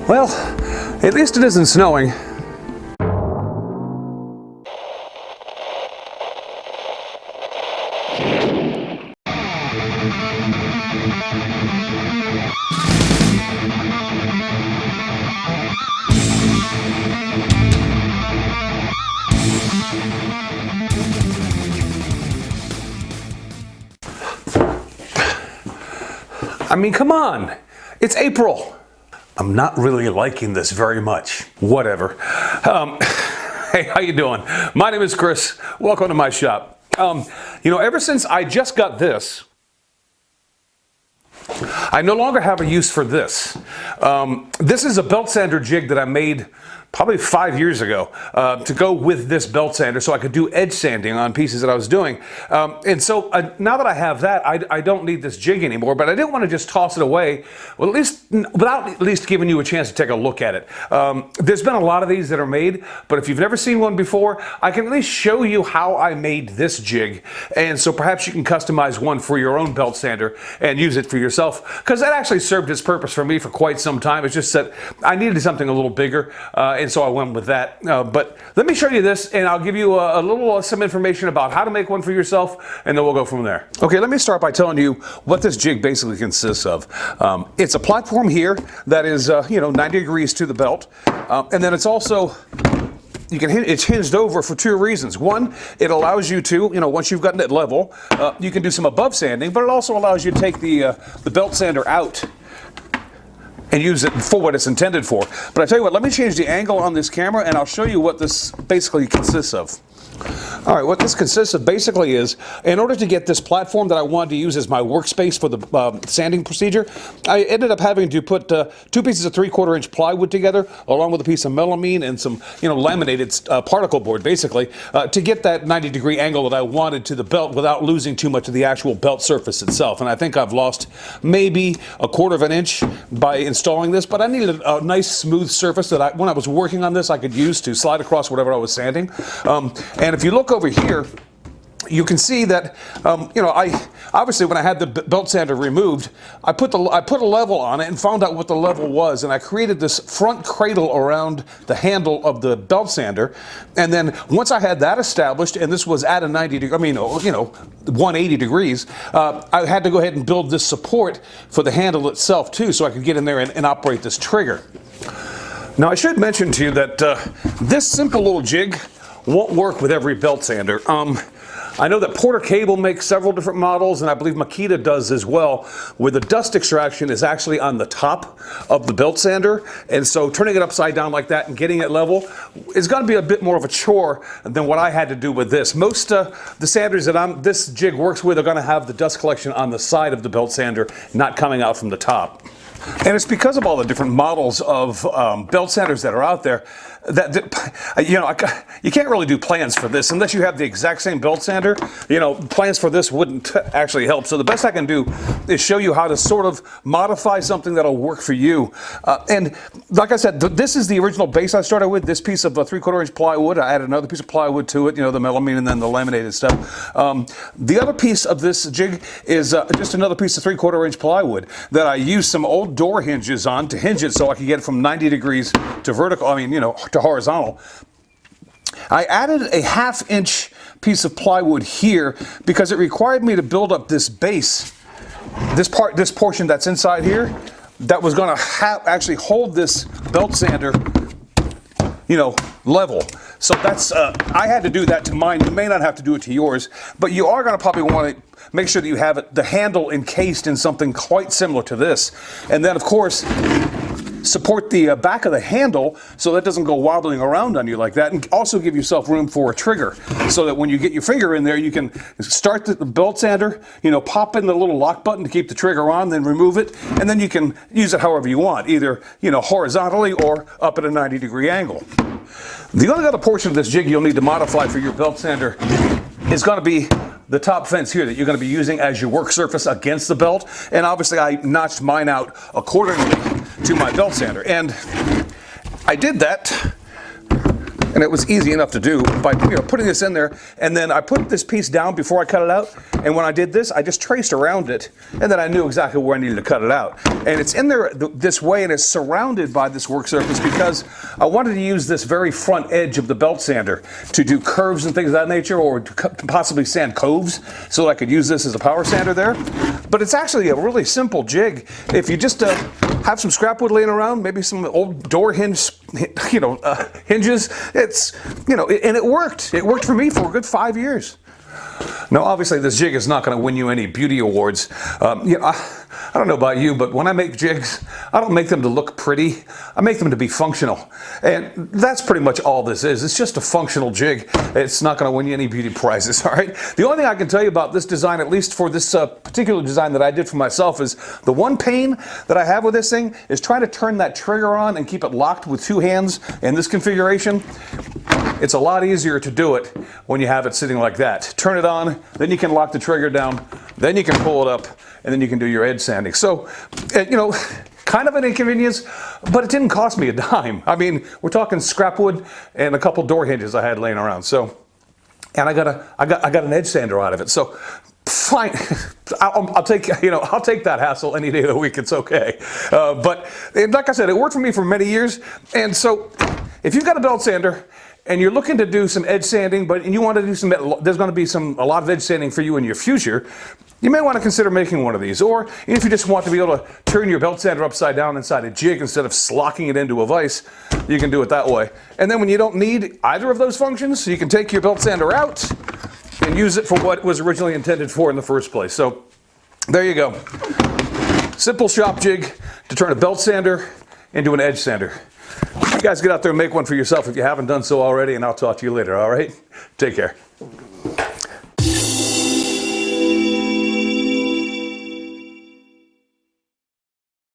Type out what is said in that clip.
Well, at least it isn't snowing. I mean, come on, it's April. I'm not really liking this very much. Whatever. Hey, how you doing? My name is Chris. Welcome to my shop. You know, ever since I just got this, I no longer have a use for this. This is a belt sander jig that I made probably 5 years ago to go with this belt sander so I could do edge sanding on pieces that I was doing. And so now that I have that, I don't need this jig anymore, but I didn't want to just toss it away, well, without at least giving you a chance to take a look at it. There's been a lot of these that are made, but if you've never seen one before, I can at least show you how I made this jig. And so perhaps you can customize one for your own belt sander and use it for yourself, because that actually served its purpose for me for quite some time. It's just that I needed something a little bigger, and so I went with that. But let me show you this, and I'll give you some information about how to make one for yourself, and then we'll go from there. Okay, let me start by telling you what this jig basically consists of. It's a platform here that is 90 degrees to the belt, and then it's also it's hinged over for two reasons. One, it allows you to, once you've gotten it level, you can do some above sanding, but it also allows you to take the belt sander out and use it for what it's intended for. But I tell you what, let me change the angle on this camera and I'll show you what this basically consists of. All right, what this consists of basically is, in order to get this platform that I wanted to use as my workspace for the sanding procedure, I ended up having to put 2 pieces of 3/4 inch plywood together, along with a piece of melamine and some, laminated particle board, basically, to get that 90-degree angle that I wanted to the belt without losing too much of the actual belt surface itself. And I think I've lost maybe 1/4 inch by installing this, but I needed a nice smooth surface that when I was working on this, I could use to slide across whatever I was sanding. And if you look over here, you can see that, I obviously when I had the belt sander removed, I put a level on it and found out what the level was, and I created this front cradle around the handle of the belt sander. And then once I had that established, and this was at a 180 degrees, I had to go ahead and build this support for the handle itself too, so I could get in there and operate this trigger. Now I should mention to you that this simple little jig won't work with every belt sander. I know that Porter Cable makes several different models, and I believe Makita does as well, where the dust extraction is actually on the top of the belt sander, and so turning it upside down like that and getting it level is going to be a bit more of a chore than what I had to do with this. Most the sanders that this jig works with are going to have the dust collection on the side of the belt sander, not coming out from the top. And it's because of all the different models of belt sanders that are out there that you can't really do plans for this unless you have the exact same belt sander. Plans for this wouldn't actually help. So the best I can do is show you how to sort of modify something that'll work for you. And like I said, this is the original base I started with, this piece of 3/4 inch plywood. I added another piece of plywood to it, the melamine and then the laminated stuff. The other piece of this jig is just another piece of 3/4 inch plywood that I used some old door hinges on to hinge it so I could get it from 90 degrees to vertical, to horizontal. I added a 1/2 inch piece of plywood here because it required me to build up this base, this portion that's inside here, that was going to actually hold this belt sander, level. So that's, I had to do that to mine. You may not have to do it to yours, but you are going to probably want to make sure that you have the handle encased in something quite similar to this. And then, of course, support the back of the handle so that doesn't go wobbling around on you like that, and also give yourself room for a trigger so that when you get your finger in there, you can start the belt sander, pop in the little lock button to keep the trigger on, then remove it, and then you can use it however you want, either horizontally or up at a 90-degree angle. The only other portion of this jig you'll need to modify for your belt sander is going to be the top fence here that you're going to be using as your work surface against the belt. And obviously I notched mine out accordingly to my belt sander. And I did that And it was easy enough to do by putting this in there, and then I put this piece down before I cut it out, and when I did this, I just traced around it, and then I knew exactly where I needed to cut it out. And it's in there this way, and it's surrounded by this work surface because I wanted to use this very front edge of the belt sander to do curves and things of that nature, or to possibly sand coves, so that I could use this as a power sander there. But it's actually a really simple jig. If you just have some scrap wood laying around, maybe some old door hinge, hinges. It's, and it worked. It worked for me for a good 5 years. Now, obviously, this jig is not going to win you any beauty awards. I don't know about you, but when I make jigs, I don't make them to look pretty. I make them to be functional. And that's pretty much all this is. It's just a functional jig. It's not going to win you any beauty prizes, all right? The only thing I can tell you about this design, at least for this particular design that I did for myself, is the one pain that I have with this thing is trying to turn that trigger on and keep it locked with 2 hands in this configuration. It's a lot easier to do it when you have it sitting like that. Turn it on, then you can lock the trigger down, then you can pull it up, and then you can do your edge sanding. So, kind of an inconvenience, but it didn't cost me a dime. I mean, we're talking scrap wood and a couple door hinges I had laying around. So, and I got an edge sander out of it. So, fine. I'll take that hassle any day of the week. It's okay. But like I said, it worked for me for many years. And so, if you've got a belt sander and you're looking to do some edge sanding, and you want to do there's going to be a lot of edge sanding for you in your future, you may want to consider making one of these. Or if you just want to be able to turn your belt sander upside down inside a jig instead of slocking it into a vise, you can do it that way. And then when you don't need either of those functions, you can take your belt sander out and use it for what it was originally intended for in the first place. So there you go. Simple shop jig to turn a belt sander into an edge sander. You guys get out there and make one for yourself if you haven't done so already, and I'll talk to you later, all right? Take care.